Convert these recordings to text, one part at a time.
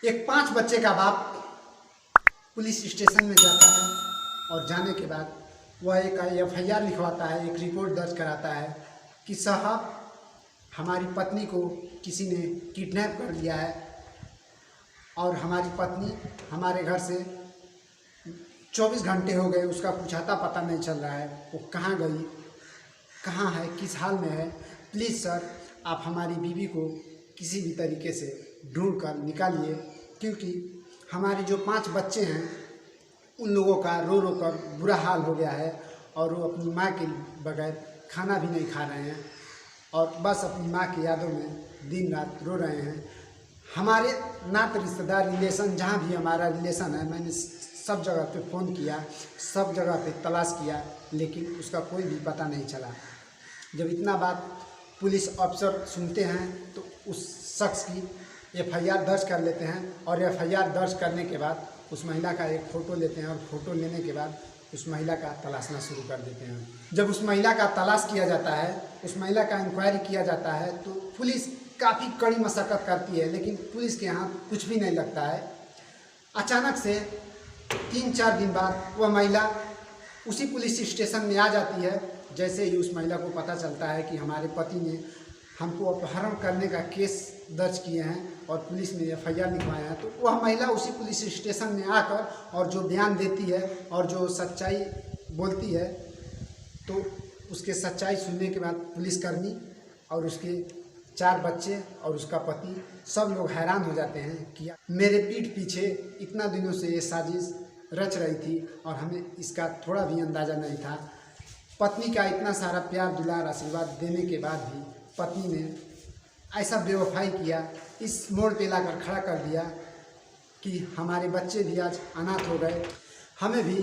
एक 5 बच्चे का बाप पुलिस स्टेशन में जाता है और जाने के बाद वह एक एफआईआर लिखवाता है, एक रिपोर्ट दर्ज कराता है कि साहब हमारी पत्नी को किसी ने किडनैप कर लिया है और हमारी पत्नी हमारे घर से 24 घंटे हो गए, उसका कुछ आता पता नहीं चल रहा है, वो कहाँ गई, कहाँ है, किस हाल में है। प्लीज़ सर आप हमारी बीवी को किसी भी तरीके से ढूंढ कर निकालिए, क्योंकि हमारे जो 5 बच्चे हैं उन लोगों का रो रो कर बुरा हाल हो गया है और वो अपनी माँ के बगैर खाना भी नहीं खा रहे हैं और बस अपनी माँ की यादों में दिन रात रो रहे हैं। हमारे नाते रिश्तेदार रिलेशन जहाँ भी हमारा रिलेशन है, मैंने सब जगह पे फ़ोन किया, सब जगह पे तलाश किया, लेकिन उसका कोई भी पता नहीं चला। जब इतना बात पुलिस अफसर सुनते हैं तो उस शख्स की एफआईआर दर्ज कर लेते हैं और एफआईआर दर्ज करने के बाद उस महिला का एक फ़ोटो लेते हैं और फ़ोटो लेने के बाद उस महिला का तलाशना शुरू कर देते हैं। जब उस महिला का तलाश किया जाता है, उस महिला का इंक्वायरी किया जाता है तो पुलिस काफ़ी कड़ी मशक्क़त करती है, लेकिन पुलिस के यहाँ कुछ भी नहीं लगता है। अचानक से 3-4 दिन बाद वह महिला उसी पुलिस स्टेशन में आ जाती है। जैसे ही उस महिला को पता चलता है कि हमारे पति ने हमको अपहरण करने का केस दर्ज किए हैं और पुलिस में एफआईआर लिखवाया है, तो वह महिला उसी पुलिस स्टेशन में आकर और जो बयान देती है और जो सच्चाई बोलती है, तो उसके सच्चाई सुनने के बाद पुलिसकर्मी और उसके 4 बच्चे और उसका पति सब लोग हैरान हो जाते हैं कि मेरे पीठ पीछे इतना दिनों से ये साजिश रच रही थी और हमें इसका थोड़ा भी अंदाज़ा नहीं था। पत्नी का इतना सारा प्यार दुलार आशीर्वाद देने के बाद भी पत्नी ने ऐसा बेवफाई किया, इस मोड़ पे लाकर खड़ा कर दिया कि हमारे बच्चे भी आज अनाथ हो गए। हमें भी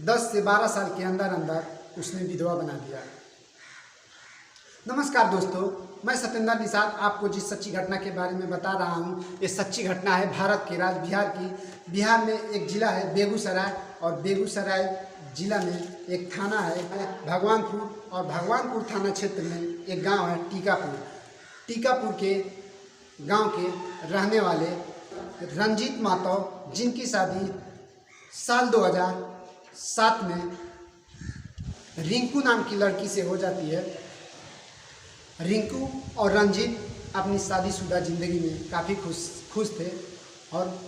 10 से 12 साल के अंदर अंदर उसने विधवा बना दिया। नमस्कार दोस्तों, मैं सत्येंद्र निषाद आपको जिस सच्ची घटना के बारे में बता रहा हूँ, ये सच्ची घटना है भारत के राज्य बिहार की। बिहार में एक ज़िला है बेगूसराय और बेगूसराय ज़िला में एक थाना है भगवानपुर और भगवानपुर थाना क्षेत्र में एक गांव है टीकापुर। टीकापुर के गांव के रहने वाले रंजीत मातो, जिनकी शादी साल 2007 में रिंकू नाम की लड़की से हो जाती है। रिंकू और रंजीत अपनी शादीशुदा ज़िंदगी में काफ़ी खुश थे और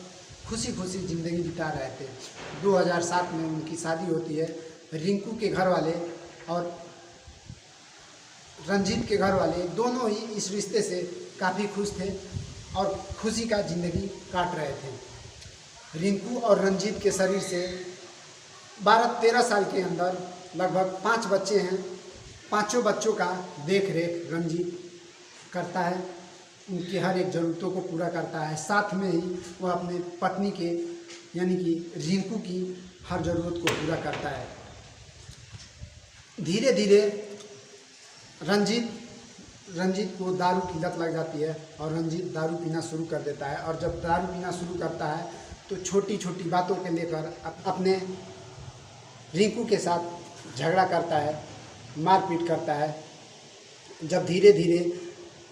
खुशी खुशी ज़िंदगी बिता रहे थे। 2007 में उनकी शादी होती है। रिंकू के घर वाले और रंजीत के घर वाले दोनों ही इस रिश्ते से काफ़ी खुश थे और खुशी का ज़िंदगी काट रहे थे। रिंकू और रंजीत के शरीर से 12-13 साल के अंदर लगभग 5 बच्चे हैं। 5 बच्चों का देख रेख रंजीत करता है, उनकी हर एक ज़रूरतों को पूरा करता है। साथ में ही वह अपने पत्नी के यानी कि रिंकू की हर ज़रूरत को पूरा करता है। धीरे धीरे रंजीत को दारू की लत लग जाती है और रंजीत दारू पीना शुरू कर देता है। और जब दारू पीना शुरू करता है तो छोटी छोटी बातों के लेकर अपने रिंकू के साथ झगड़ा करता है, मारपीट करता है। जब धीरे धीरे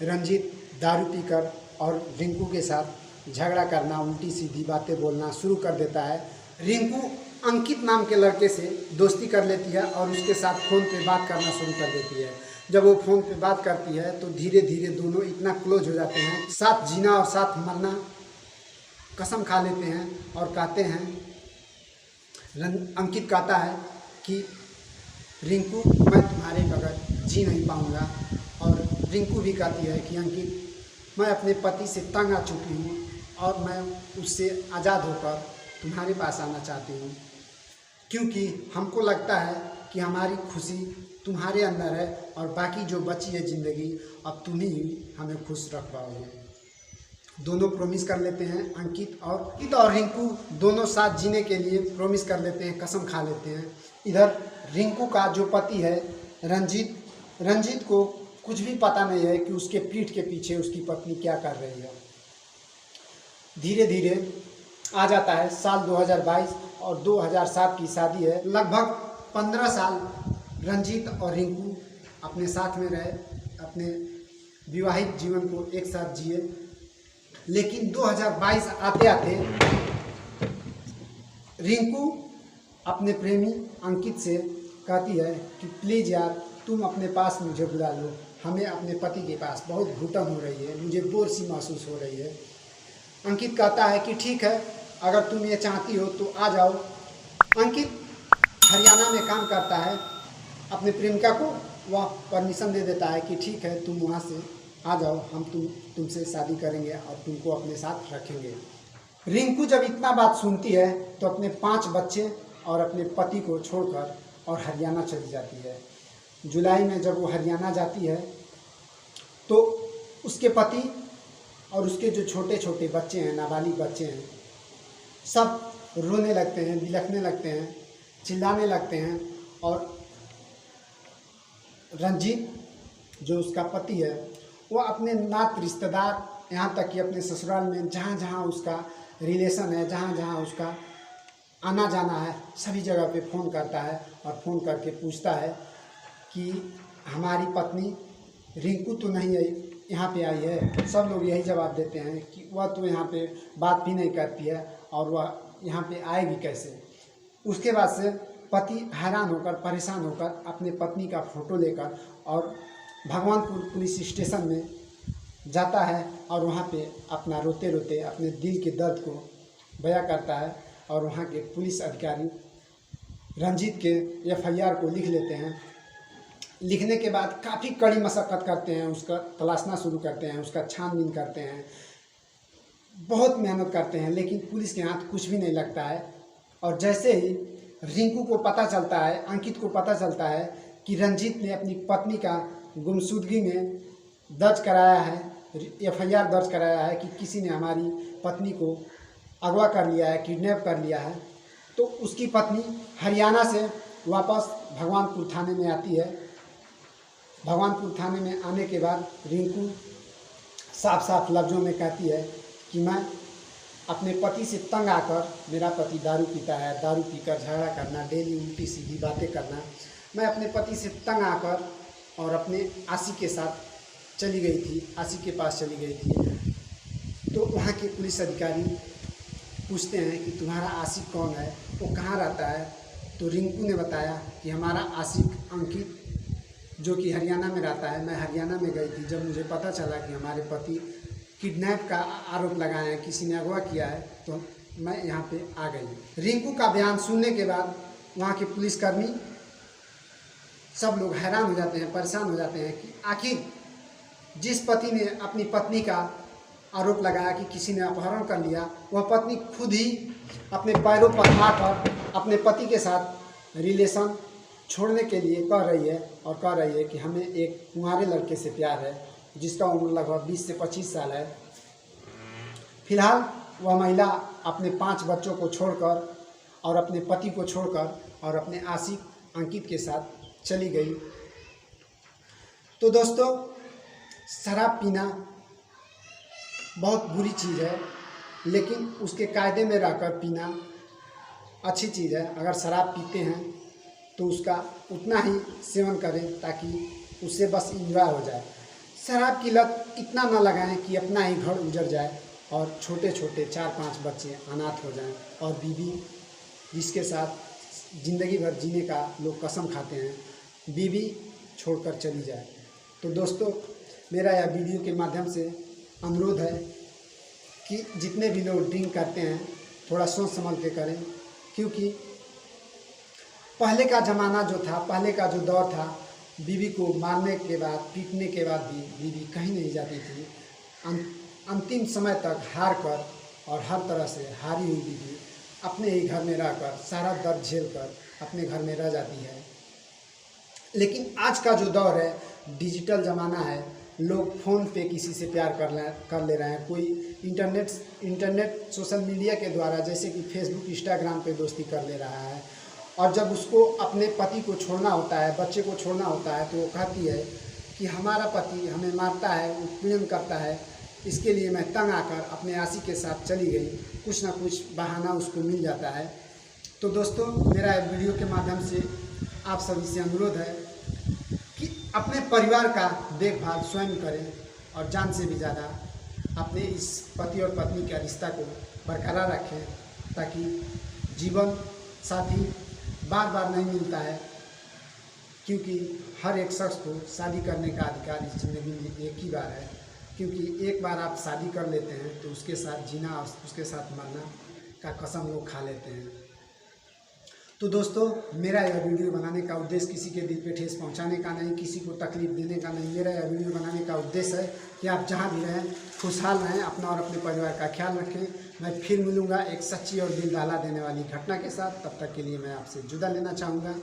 रंजीत दारू पीकर और रिंकू के साथ झगड़ा करना, उल्टी सीधी बातें बोलना शुरू कर देता है। रिंकू अंकित नाम के लड़के से दोस्ती कर लेती है और उसके साथ फ़ोन पे बात करना शुरू कर देती है। जब वो फ़ोन पे बात करती है तो धीरे धीरे दोनों इतना क्लोज हो जाते हैं, साथ जीना और साथ मरना कसम खा लेते हैं और कहते हैं, अंकित कहता है कि रिंकू मैं तुम्हारे बगैर जी नहीं पाऊँगा और रिंकू भी कहती है कि अंकित मैं अपने पति से तंग आ चुकी हूँ और मैं उससे आज़ाद होकर तुम्हारे पास आना चाहती हूँ, क्योंकि हमको लगता है कि हमारी खुशी तुम्हारे अंदर है और बाकी जो बची है ज़िंदगी अब तुम ही हमें खुश रख पाओगे। दोनों प्रॉमिस कर लेते हैं, अंकित और रिंकू दोनों साथ जीने के लिए प्रॉमिस कर लेते हैं, कसम खा लेते हैं। इधर रिंकू का जो पति है रंजीत को कुछ भी पता नहीं है कि उसके पीठ के पीछे उसकी पत्नी क्या कर रही है। धीरे धीरे आ जाता है साल 2022 और 2007 की शादी है। लगभग 15 साल रंजीत और रिंकू अपने साथ में रहे, अपने विवाहित जीवन को एक साथ जिए। लेकिन 2022 आते आते रिंकू अपने प्रेमी अंकित से कहती है कि प्लीज़ यार तुम अपने पास मुझे बुला लो, हमें अपने पति के पास बहुत घुटन हो रही है, मुझे बोर सी महसूस हो रही है। अंकित कहता है कि ठीक है, अगर तुम ये चाहती हो तो आ जाओ। अंकित हरियाणा में काम करता है, अपने प्रेमिका को वह परमिशन दे देता है कि ठीक है तुम वहाँ से आ जाओ, हम तुमसे शादी करेंगे और तुमको अपने साथ रखेंगे। रिंकू जब इतना बात सुनती है तो अपने 5 बच्चे और अपने पति को छोड़कर और हरियाणा चली जाती है। जुलाई में जब वो हरियाणा जाती है तो उसके पति और उसके जो छोटे छोटे बच्चे हैं, नाबालिग बच्चे हैं, सब रोने लगते हैं, बिलखने लगते हैं, चिल्लाने लगते हैं। और रंजीत जो उसका पति है वो अपने नात रिश्तेदार, यहाँ तक कि अपने ससुराल में जहाँ जहाँ उसका रिलेशन है, जहाँ जहाँ उसका आना जाना है, सभी जगह पे फ़ोन करता है और फ़ोन करके पूछता है कि हमारी पत्नी रिंकू तो नहीं है, यहाँ पे आई है। सब लोग यही जवाब देते हैं कि वह तो यहाँ पे बात भी नहीं करती है और वह यहाँ पे आएगी कैसे। उसके बाद से पति हैरान होकर, परेशान होकर अपने पत्नी का फ़ोटो लेकर और भगवानपुर पुलिस स्टेशन में जाता है और वहाँ पे अपना रोते रोते अपने दिल के दर्द को बयां करता है। और वहाँ के पुलिस अधिकारी रंजीत के FIR को लिख लेते हैं। लिखने के बाद काफ़ी कड़ी मशक्क़त करते हैं, उसका तलाशना शुरू करते हैं, उसका छानबीन करते हैं, बहुत मेहनत करते हैं, लेकिन पुलिस के हाथ कुछ भी नहीं लगता है। और जैसे ही रिंकू को पता चलता है, अंकित को पता चलता है कि रंजीत ने अपनी पत्नी का गुमशुदगी में दर्ज कराया है, FIR दर्ज कराया है कि किसी ने हमारी पत्नी को अगवा कर लिया है, किडनैप कर लिया है, तो उसकी पत्नी हरियाणा से वापस भगवानपुर थाने में आती है। भगवानपुर थाने में आने के बाद रिंकू साफ साफ लफ्ज़ों में कहती है कि मैं अपने पति से तंग आकर, मेरा पति दारू पीता है, दारू पीकर झगड़ा करना, डेली उल्टी सीधी बातें करना, मैं अपने पति से तंग आकर और अपने आशिक के साथ चली गई थी, आशिक के पास चली गई थी। तो वहाँ के पुलिस अधिकारी पूछते हैं कि तुम्हारा आशिक कौन है, वो कहाँ रहता है। तो रिंकू ने बताया कि हमारा आशिक अंकित जो कि हरियाणा में रहता है, मैं हरियाणा में गई थी, जब मुझे पता चला कि हमारे पति किडनैप का आरोप लगाए हैं, किसी ने अगवा किया है, तो मैं यहाँ पे आ गई। रिंकू का बयान सुनने के बाद वहाँ के पुलिसकर्मी सब लोग हैरान हो जाते हैं, परेशान हो जाते हैं कि आखिर जिस पति ने अपनी पत्नी का आरोप लगाया कि किसी ने अपहरण कर लिया, वह पत्नी खुद ही अपने पैरों पर आकर अपने पति के साथ रिलेशन छोड़ने के लिए कह रही है और कह रही है कि हमें एक कुंवारे लड़के से प्यार है जिसका उम्र लगभग 20 से 25 साल है। फिलहाल वह महिला अपने 5 बच्चों को छोड़कर और अपने पति को छोड़कर और अपने आशिक अंकित के साथ चली गई। तो दोस्तों, शराब पीना बहुत बुरी चीज़ है, लेकिन उसके कायदे में रहकर पीना अच्छी चीज़ है। अगर शराब पीते हैं तो उसका उतना ही सेवन करें ताकि उससे बस इंजॉय हो जाए। शराब की लत इतना ना लगाएं कि अपना ही घर उजड़ जाए और छोटे छोटे 4-5 बच्चे अनाथ हो जाएं और बीवी जिसके साथ ज़िंदगी भर जीने का लोग कसम खाते हैं, बीवी छोड़कर चली जाए। तो दोस्तों, मेरा यह वीडियो के माध्यम से अनुरोध है कि जितने भी लोग ड्रिंक करते हैं थोड़ा सोच समझ के करें, क्योंकि पहले का ज़माना जो था, पहले का जो दौर था, बीवी को मारने के बाद, पीटने के बाद भी बीवी कहीं नहीं जाती थी। अंतिम समय तक हार कर और हर तरह से हारी हुई बीवी अपने ही घर में रहकर सारा दर्द झेल कर अपने घर में रह जाती है। लेकिन आज का जो दौर है, डिजिटल ज़माना है, लोग फ़ोन पे किसी से प्यार कर ले रहे हैं। कोई इंटरनेट सोशल मीडिया के द्वारा जैसे कि फेसबुक, इंस्टाग्राम पे दोस्ती कर ले रहा है। और जब उसको अपने पति को छोड़ना होता है, बच्चे को छोड़ना होता है, तो वो कहती है कि हमारा पति हमें मारता है, उत्पीड़न करता है, इसके लिए मैं तंग आकर अपने आशिक के साथ चली गई। कुछ ना कुछ बहाना उसको मिल जाता है। तो दोस्तों, मेरा वीडियो के माध्यम से आप सभी से अनुरोध है कि अपने परिवार का देखभाल स्वयं करें और जान से भी ज़्यादा अपने इस पति और पत्नी के रिश्ता को बरकरार रखें, ताकि जीवन साथी बार बार नहीं मिलता है, क्योंकि हर एक शख्स को शादी करने का अधिकार इस ज़िंदगी में एक ही बार है। क्योंकि एक बार आप शादी कर लेते हैं तो उसके साथ जीना और उसके साथ मरना का कसम लोग खा लेते हैं। तो दोस्तों, मेरा यह वीडियो बनाने का उद्देश्य किसी के दिल पे ठेस पहुंचाने का नहीं, किसी को तकलीफ देने का नहीं। मेरा यह वीडियो बनाने का उद्देश्य है कि आप जहां भी रहें खुशहाल रहें, अपना और अपने परिवार का ख्याल रखें। मैं फिर मिलूँगा एक सच्ची और दिल दहला देने वाली घटना के साथ। तब तक के लिए मैं आपसे जुदा लेना चाहूँगा।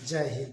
जय हिंद।